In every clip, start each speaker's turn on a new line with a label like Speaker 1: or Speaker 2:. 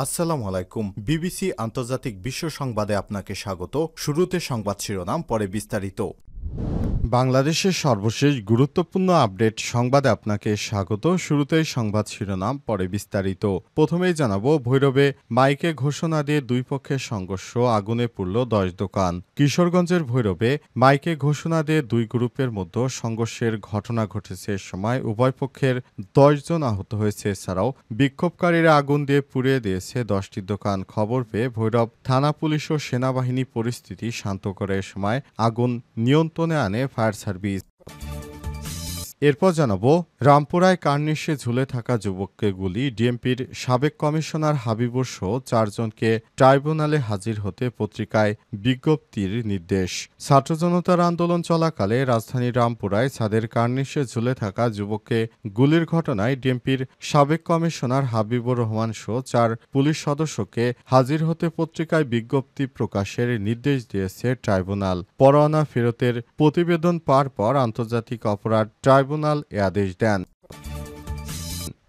Speaker 1: আসসালামু আলাইকুম। বিবিসি আন্তর্জাতিক বিশ্ব সংবাদে আপনাকে স্বাগত। শুরুতে সংবাদ শিরোনাম, পরে বিস্তারিত। বাংলাদেশের সর্বশেষ গুরুত্বপূর্ণ আপডেট সংবাদে আপনাকে স্বাগত। শুরুতেই সংবাদ শিরোনাম, পরে বিস্তারিত। প্রথমেই জানাবো, ভৈরবে মাইকে ঘোষণা দিয়ে দুই পক্ষের সংঘর্ষ, আগুনে পুড়ল 10 দোকান। কিশোরগঞ্জের ভৈরবে মাইকে ঘোষণা দিয়ে দুই গ্রুপের মধ্যে সংঘর্ষের ঘটনা ঘটেছে। সময় উভয় পক্ষের 10 জন আহত হয়েছে। এছাড়াও বিক্ষোভকারীরা আগুন দিয়ে পুড়িয়ে দিয়েছে 10টি দোকান। খবর পেয়ে ভৈরব থানা পুলিশ ও সেনাবাহিনী পরিস্থিতি শান্ত করে। সময় আগুন নিয়ন্ত্রণে আনে ফায়ার সার্ভিস। এরপর জানাবো, রামপুরায় কার্নিশে ঝুলে থাকা যুবককে গুলি। ডিএমপির সাবেক কমিশনার হাবিবুর সহ 4 জনকে ট্রাইব্যুনালে হাজির হতে পত্রিকায় বিজ্ঞপ্তির নির্দেশ। ছাত্র জনতার আন্দোলন চলাকালে রাজধানীর রামপুরায় ছাদের কার্নিশে ঝুলে থাকা যুবককে গুলির ঘটনায় ডিএমপির সাবেক কমিশনার হাবিবুর রহমান সহ 4 পুলিশ সদস্যকে হাজির হতে পত্রিকায় বিজ্ঞপ্তি প্রকাশের নির্দেশ দিয়েছে ট্রাইব্যুনাল। পরোয়ানা ফেরতের প্রতিবেদন পাওয়ার পর আন্তর্জাতিক অপরাধ ট্রাইব্যুনাল এ আদেশ দেন।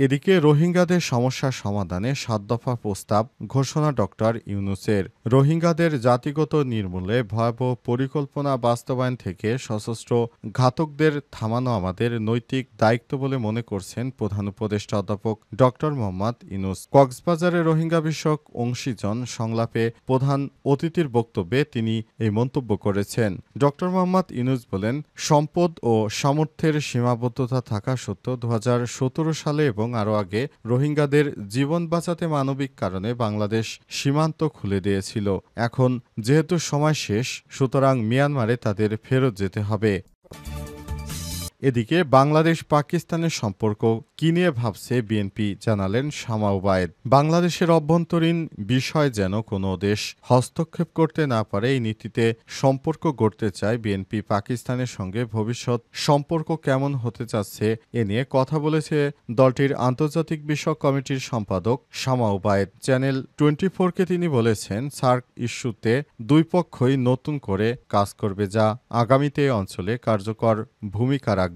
Speaker 1: এদিকে রোহিঙ্গাদের সমস্যা সমাধানে 7 দফা প্রস্তাব ঘোষণা ডক্টর ইউনূসের। রোহিঙ্গাদের জাতিগত নির্মূলে ভয়াবহ পরিকল্পনা বাস্তবায়ন থেকে সশস্ত্র ঘাতকদের থামানো আমাদের নৈতিক দায়িত্ব বলে মনে করছেন প্রধান উপদেষ্টা অধ্যাপক ডক্টর মোহাম্মদ ইউনূস। কক্সবাজারে রোহিঙ্গা বিষয়ক অংশীজন সংলাপে প্রধান অতিথির বক্তব্যে তিনি এই মন্তব্য করেছেন। ডক্টর মোহাম্মদ ইউনূস বলেন, সম্পদ ও সামর্থ্যের সীমাবদ্ধতা থাকা সত্ত্বেও 2017 সালে এবং আরও আগে রোহিঙ্গাদের জীবন বাঁচাতে মানবিক কারণে বাংলাদেশ সীমান্ত খুলে দিয়েছিল। এখন যেহেতু সময় শেষ, সুতরাং মিয়ানমারে তাদের ফেরত যেতে হবে। এদিকে বাংলাদেশ পাকিস্তানের সম্পর্ক কি নিয়ে ভাবছে বিএনপি, জানালেন শামা ওবায়েদ। বাংলাদেশের অভ্যন্তরীণ বিষয় যেন কোনো দেশ হস্তক্ষেপ করতে না পারে, এই নীতিতে সম্পর্ক গড়তে চায় বিএনপি। পাকিস্তানের সঙ্গে ভবিষ্যৎ সম্পর্ক কেমন হতে চাচ্ছে এ নিয়ে কথা বলেছে দলটির আন্তর্জাতিক বিষয়ক কমিটির সম্পাদক শামা ওবায়েদ। চ্যানেল 24-কে তিনি বলেছেন, সার্ক ইস্যুতে দুই পক্ষই নতুন করে কাজ করবে, যা আগামীতে এই অঞ্চলে কার্যকর ভূমিকা রাখবে।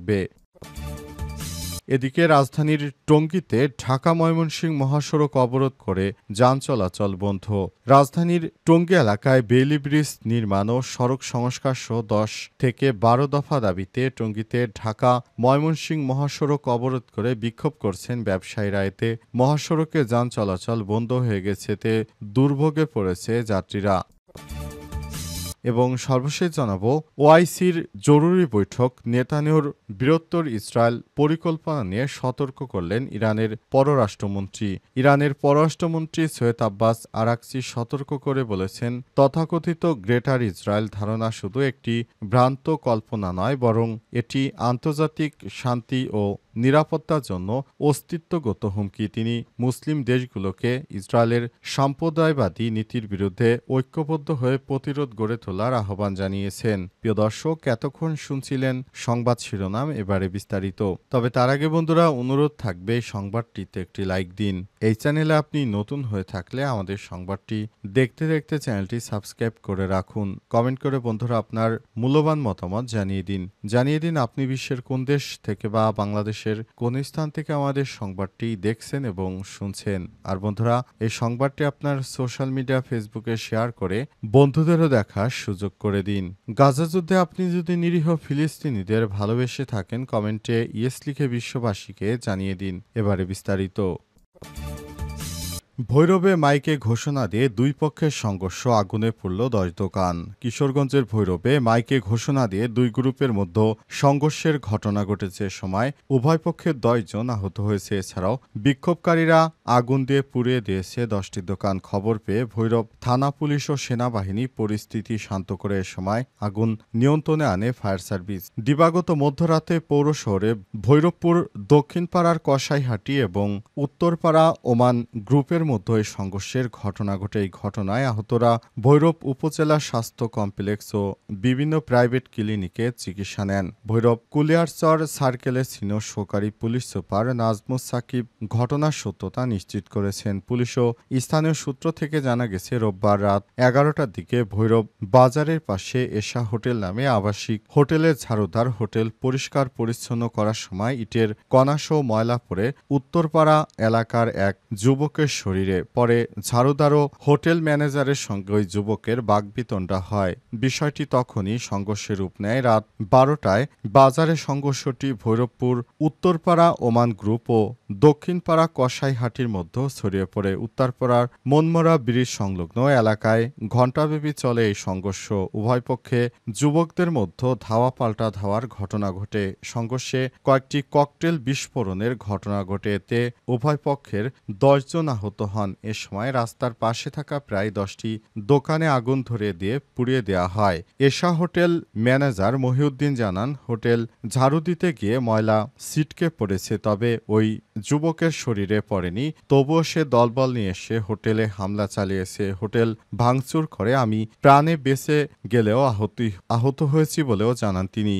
Speaker 1: এদিকে রাজধানীর টঙ্গীতে ঢাকা ময়মনসিংহ মহাসড়ক অবরোধ করে যান চলাচল বন্ধ। রাজধানীর টঙ্গী এলাকায় বেইলি ব্রিজ নির্মাণ ও সড়ক সংস্কার সহ 10 থেকে 12 দফা দাবিতে টঙ্গীতে ঢাকা ময়মনসিংহ মহাসড়ক অবরোধ করে বিক্ষোভ করছেন ব্যবসায়ীরা। এতে মহাসড়কে যান চলাচল বন্ধ হয়ে গেছে, এতে দুর্ভোগে পড়েছে যাত্রীরা। এবং সর্বশেষ জানাবো, ওআইসির জরুরি বৈঠক, নেতানিয়াহুর বৃহত্তর ইসরায়েল পরিকল্পনা নিয়ে সতর্ক করলেন ইরানের পররাষ্ট্রমন্ত্রী। ইরানের পররাষ্ট্রমন্ত্রী সৈয়দ আব্বাস আরাকচি সতর্ক করে বলেছেন, তথাকথিত গ্রেটার ইসরায়েল ধারণা শুধু একটি ভ্রান্ত কল্পনা নয়, বরং এটি আন্তর্জাতিক শান্তি ও নিরাপত্তার জন্য অস্তিত্বগত হুমকি। তিনি মুসলিম দেশগুলোকে ইসরায়েলের সাম্প্রদায়বাদী নীতির বিরুদ্ধে ঐক্যবদ্ধ হয়ে প্রতিরোধ গড়ে তোলার আহ্বান জানিয়েছেন। প্রিয় দর্শক, এতক্ষণ শুনছিলেন সংবাদ শিরোনাম, এবারে বিস্তারিত। তবে তার আগে বন্ধুরা, অনুরোধ থাকবে সংবাদটিতে একটি লাইক দিন। এই চ্যানেলে আপনি নতুন হয়ে থাকলে আমাদের সংবাদটি দেখতে দেখতে চ্যানেলটি সাবস্ক্রাইব করে রাখুন। কমেন্ট করে বন্ধুরা আপনার মূল্যবান মতামত জানিয়ে দিন আপনি বিশ্বের কোন দেশ থেকে বা বাংলাদেশের কোন স্থান থেকে আমাদের সংবাদটি দেখছেন এবং শুনছেন। আর বন্ধুরা, এই সংবাদটি আপনার সোশ্যাল মিডিয়া ফেসবুকে শেয়ার করে বন্ধুদেরও দেখার সুযোগ করে দিন। গাজা যুদ্ধে আপনি যদি নিরীহ ফিলিস্তিনিদের ভালোবেসে থাকেন, কমেন্টে ইয়েস লিখে বিশ্ববাসীকে জানিয়ে দিন। এবারে বিস্তারিত। ভৈরবে মাইকে ঘোষণা দিয়ে দুই পক্ষের সংঘর্ষ, আগুনে পুড়ল 10 দোকান। কিশোরগঞ্জের ভৈরবে মাইকে ঘোষণা দিয়ে দুই গ্রুপের মধ্যে সংঘর্ষের ঘটনা ঘটেছে। সময় উভয় পক্ষের 10 জন আহত হয়েছে। এছাড়াও বিক্ষোভকারীরা আগুন দিয়ে পুড়িয়ে দিয়েছে 10টি দোকান। খবর পেয়ে ভৈরব থানা পুলিশ ও সেনাবাহিনী পরিস্থিতি শান্ত করে। সময় আগুন নিয়ন্ত্রণে আনে ফায়ার সার্ভিস। দিবাগত মধ্যরাতে পৌর শহরে ভৈরবপুর দক্ষিণপাড়ার কসাইহাটি এবং উত্তরপাড়া ওমান গ্রুপের মধ্যে সংঘর্ষের ঘটনা ঘটে। এই ঘটনায় আহতরা ভৈরব উপজেলা স্বাস্থ্য কমপ্লেক্স ও বিভিন্ন প্রাইভেট ক্লিনিকে চিকিৎসা নেন। ভৈরব কুলিয়ারচর সার্কেলের সিনিয়র সহকারী পুলিশ সুপার নাজমুস সাকিব ঘটনার সত্যতা নিশ্চিত করেছেন। পুলিশ ও স্থানীয় সূত্র থেকে জানা গেছে, রোববার রাত 11টার দিকে ভৈরব বাজারের পাশে এশা হোটেল নামে আবাসিক হোটেলের ঝাড়ুদার হোটেল পরিষ্কার পরিচ্ছন্ন করার সময় ইটের কণাসহ ময়লা পড়ে উত্তরপাড়া এলাকার এক যুবকের শরীর শরীরে। পরে ঝাড়ুদার ও হোটেল ম্যানেজারের সঙ্গে ওই যুবকের বাকবিতণ্ডা হয়। বিষয়টি তখনই সংঘর্ষের রূপ নেয়। রাত 12টায় বাজারে সংঘর্ষটি ভৈরবপুর উত্তরপাড়া ওমান গ্রুপ ও দক্ষিণপাড়া কসাইহাটির মধ্যে ছড়িয়ে পড়ে। উত্তরপাড়ার মনমরা ব্রিজ সংলগ্ন এলাকায় ঘণ্টাব্যাপী চলে এই সংঘর্ষ। উভয় পক্ষে যুবকদের মধ্যে ধাওয়া পাল্টা ধাওয়ার ঘটনা ঘটে। সংঘর্ষে কয়েকটি ককটেল বিস্ফোরণের ঘটনা ঘটে। এতে উভয় পক্ষের 10 জন আহত হন। এ সময় রাস্তার পাশে থাকা প্রায় 10টি দোকানে আগুন ধরিয়ে দিয়ে পুড়িয়ে দেওয়া হয়। এশা হোটেল ম্যানেজার মহিউদ্দিন জানান, হোটেল ঝাড়ু দিতে গিয়ে ময়লা ছিটকে পড়েছে, তবে ওই যুবকের শরীরে পড়েনি। তবুও সে দলবল নিয়ে এসে হোটেলে হামলা চালিয়েছে। হোটেল ভাঙচুর করে আমি প্রাণে বেঁচে গেলেও আহত হয়েছি বলেও জানান তিনি।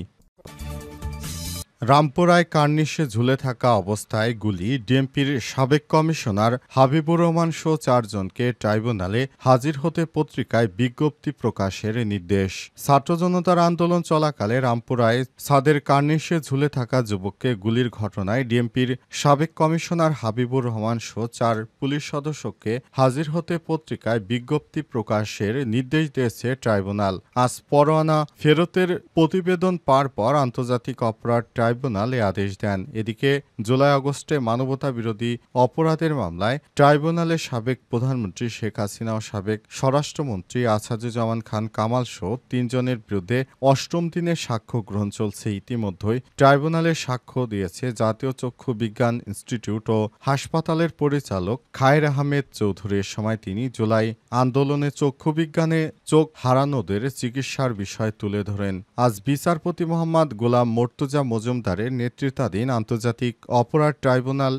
Speaker 1: রামপুরায় কার্নিশে ঝুলে থাকা অবস্থায় গুলি, ডিএমপির সাবেক কমিশনার হাবিবুর রহমান সহ 4 জনকে ট্রাইব্যুনালে হাজির হতে পত্রিকায় বিজ্ঞপ্তি প্রকাশের নির্দেশ। ছাত্র জনতার আন্দোলন চলাকালে রামপুরায় ছাদের কার্নিশে ঝুলে থাকা যুবককে গুলির ঘটনায় ডিএমপির সাবেক কমিশনার হাবিবুর রহমান সহ 4 পুলিশ সদস্যকে হাজির হতে পত্রিকায় বিজ্ঞপ্তি প্রকাশের নির্দেশ দিয়েছে ট্রাইব্যুনাল। আজ পরোয়ানা ফেরতের প্রতিবেদন পাওয়ার পর আন্তর্জাতিক অপরাধ ট্রাইব্যুনাল এ আদেশ দেন। এদিকে জুলাই-আগস্টে মানবতাবিরোধী অপরাধের মামলায় ট্রাইব্যুনালের সাবেক প্রধানমন্ত্রী শেখ হাসিনা ও সাবেক স্বরাষ্ট্রমন্ত্রী আসাদুজ্জামান খান কামাল সহ 3 জনের বিরুদ্ধে 8ম দিনের সাক্ষ্য গ্রহণ চলছে। ইতিমধ্যেই ট্রাইব্যুনালে সাক্ষ্য দিয়েছে জাতীয় চক্ষু বিজ্ঞান ইনস্টিটিউট ও হাসপাতালের পরিচালক খায়ের আহমেদ চৌধুরী। এ সময় তিনি জুলাই আন্দোলনে চক্ষু বিজ্ঞানে চোখ হারানোদের চিকিৎসার বিষয় তুলে ধরেন। আজ বিচারপতি মোহাম্মদ গোলাম মর্তুজা মজুমদারের নেতৃত্বাধীন আন্তর্জাতিক অপরাধ ট্রাইব্যুনাল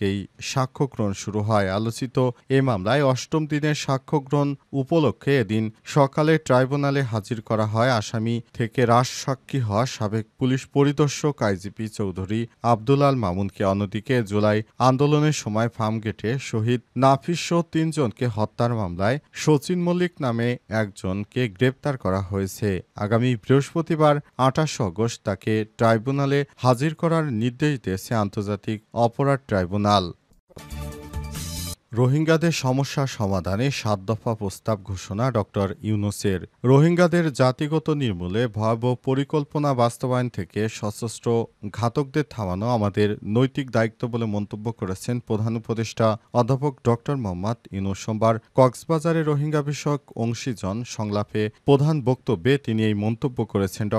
Speaker 1: এই সাক্ষ্য গ্রহণ শুরু হয়। আলোচিত এ মামলায় 8ম দিনের সাক্ষ্য গ্রহণ উপলক্ষে এদিন সকালে ট্রাইব্যুনালে হাজির করা হয় আসামি থেকে রাজসাক্ষী হওয়া সাবেক পুলিশ পরিদর্শক আইজিপি চৌধুরী আব্দুল আল মামুনকে। অন্যদিকে জুলাই আন্দোলনের সময় ফার্মগেটে শহীদ নাফিস সহ 3 জনকে হত্যার মামলায় শচীন মল্লিক নামে একজনকে গ্রেপ্তার করা হয়েছে। আগামী বৃহস্পতিবার 28 আগস্ট তাকে ট্রাইব্যুনালে হাজির করার নির্দেশ দিয়েছে আন্তর্জাতিক অপরাধ ট্রাইব্যুনাল। রোহিঙ্গাদের সমস্যা সমাধানে 7 দফা প্রস্তাব ঘোষণা ড. ইউনূসের। রোহিঙ্গাদের জাতিগত নির্মূলে ভয়াবহ পরিকল্পনা বাস্তবায়ন থেকে সশস্ত্র ঘাতকদের থামানো আমাদের নৈতিক দায়িত্ব বলে মন্তব্য করেছেন প্রধান উপদেষ্টা অধ্যাপক ড. মোহাম্মদ ইউনূস। সোমবার কক্সবাজারে রোহিঙ্গা বিষয়ক অংশীজন সংলাপে প্রধান বক্তব্যে তিনি এই মন্তব্য করেছেন। ড.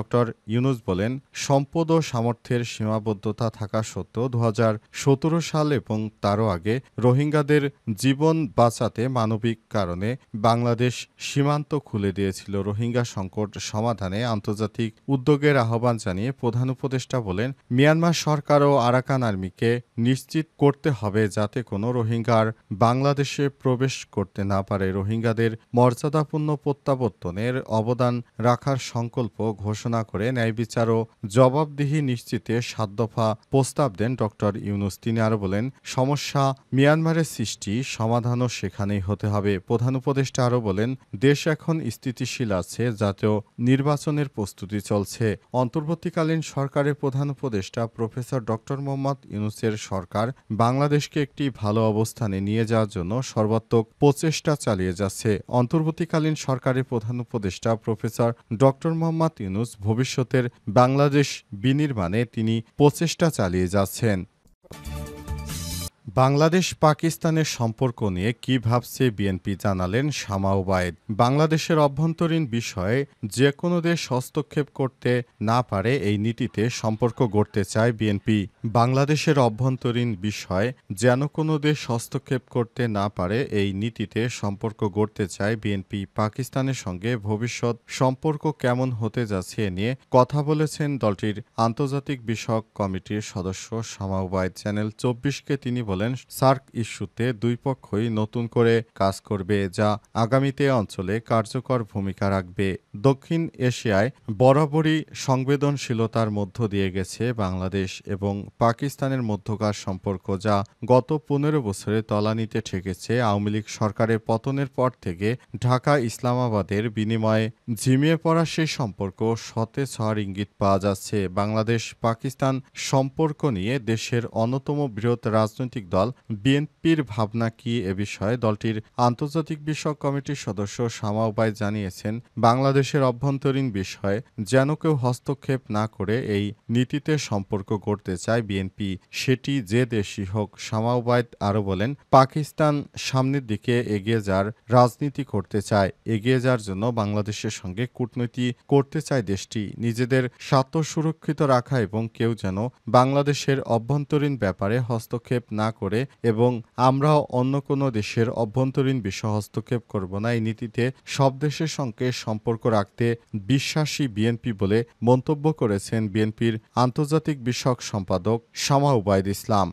Speaker 1: ইউনূস বলেন, সম্পদ ও সামর্থ্যের সীমাবদ্ধতা থাকা সত্ত্বেও 2017 সাল এবং তারও আগে রোহিঙ্গাদের জীবন বাঁচাতে মানবিক কারণে বাংলাদেশ সীমান্ত খুলে দিয়েছিল। রোহিঙ্গা সংকট সমাধানে আন্তর্জাতিক উদ্যোগের আহ্বান জানিয়ে প্রধান উপদেষ্টা বলেন, মিয়ানমার সরকার ও আরাকান আর্মিকে নিশ্চিত করতে হবে যাতে কোনো রোহিঙ্গার বাংলাদেশে প্রবেশ করতে না পারে। রোহিঙ্গাদের মর্যাদাপূর্ণ প্রত্যাবর্তনের অবদান রাখার সংকল্প ঘোষণা করে ন্যায় বিচার ও জবাবদিহি নিশ্চিতে 7 দফা প্রস্তাব দেন ড. ইউনূস। তিনি আরও বলেন, সমস্যা মিয়ানমারের সৃষ্টি, সমাধানও সেখানেই হতে হবে। প্রধান উপদেষ্টা আরও বলেন, দেশ এখন স্থিতিশীল আছে, জাতীয় নির্বাচনের প্রস্তুতি চলছে। অন্তর্বর্তীকালীন সরকারের প্রধান উপদেষ্টা প্রফেসর ড. মোহাম্মদ ইউনূসের সরকার বাংলাদেশকে একটি ভালো অবস্থানে নিয়ে যাওয়ার জন্য সর্বাত্মক প্রচেষ্টা চালিয়ে যাচ্ছে। অন্তর্বর্তীকালীন সরকারের প্রধান উপদেষ্টা প্রফেসর ড. মোহাম্মদ ইউনূস ভবিষ্যতের বাংলাদেশ বিনির্মাণে তিনি প্রচেষ্টা চালিয়ে যাচ্ছেন। বাংলাদেশ পাকিস্তানের সম্পর্ক নিয়ে কী ভাবছে বিএনপি জানালেন শামা ওবায়েদ। বাংলাদেশের অভ্যন্তরীণ বিষয়ে যে কোনো দেশ হস্তক্ষেপ করতে না পারে এই নীতিতে সম্পর্ক গড়তে চায় বিএনপি। বাংলাদেশের অভ্যন্তরীণ বিষয়ে যেন কোনো দেশ হস্তক্ষেপ করতে না পারে এই নীতিতে সম্পর্ক গড়তে চায় বিএনপি। পাকিস্তানের সঙ্গে ভবিষ্যৎ সম্পর্ক কেমন হতে যাচ্ছে এ নিয়ে কথা বলেছেন দলটির আন্তর্জাতিক বিষয়ক কমিটির সদস্য শামা ওবায়েদ। চ্যানেল 24কে তিনি বলেন, সার্ক ইস্যুতে দুই পক্ষই নতুন করে কাজ করবে, যা আগামীতে অঞ্চলে কার্যকর ভূমিকা রাখবে। দক্ষিণ এশিয়ায় বরাবরই সংবেদনশীলতার মধ্য দিয়ে গেছে বাংলাদেশ এবং পাকিস্তানের মধ্যকার সম্পর্ক, যা গত 15 বছরে তলানিতে ঠেকেছে। আওয়ামী লীগ সরকারের পতনের পর থেকে ঢাকা ইসলামাবাদের বিনিময়ে ঝিমিয়ে পড়া সেই সম্পর্ক সতেজ হওয়ার ইঙ্গিত পাওয়া যাচ্ছে। বাংলাদেশ পাকিস্তান সম্পর্ক নিয়ে দেশের অন্যতম বৃহৎ রাজনৈতিক রাজনৈতিক দল বিএনপির ভাবনা কি এ বিষয়ে দলটির আন্তর্জাতিক বিষয়ক কমিটির সদস্য শামা ওবায়দ জানিয়েছেন, বাংলাদেশের অভ্যন্তরীণ বিষয়ে যেন কেউ হস্তক্ষেপ না করে এই নীতিতে সম্পর্ক গড়তে চায় বিএনপি, সেটি যে দেশই হোক। শামা ওবায়দ আরও বলেন, পাকিস্তান সামনের দিকে এগিয়ে যাওয়ার রাজনীতি করতে চায়। এগিয়ে যাওয়ার জন্য বাংলাদেশের সঙ্গে কূটনীতি করতে চায় দেশটি। নিজেদের স্বার্থ সুরক্ষিত রাখা এবং কেউ যেন বাংলাদেশের অভ্যন্তরীণ ব্যাপারে হস্তক্ষেপ না করে এবং আমরাও অন্য কোনো দেশের অভ্যন্তরীণ বিষয়ে হস্তক্ষেপ করব না, এই নীতিতে সব দেশের সঙ্গে সম্পর্ক রাখতে বিশ্বাসী বিএনপি বলে মন্তব্য করেছেন বিএনপির আন্তর্জাতিক বিষয়ক সম্পাদক শামা ওবায়দ ইসলাম।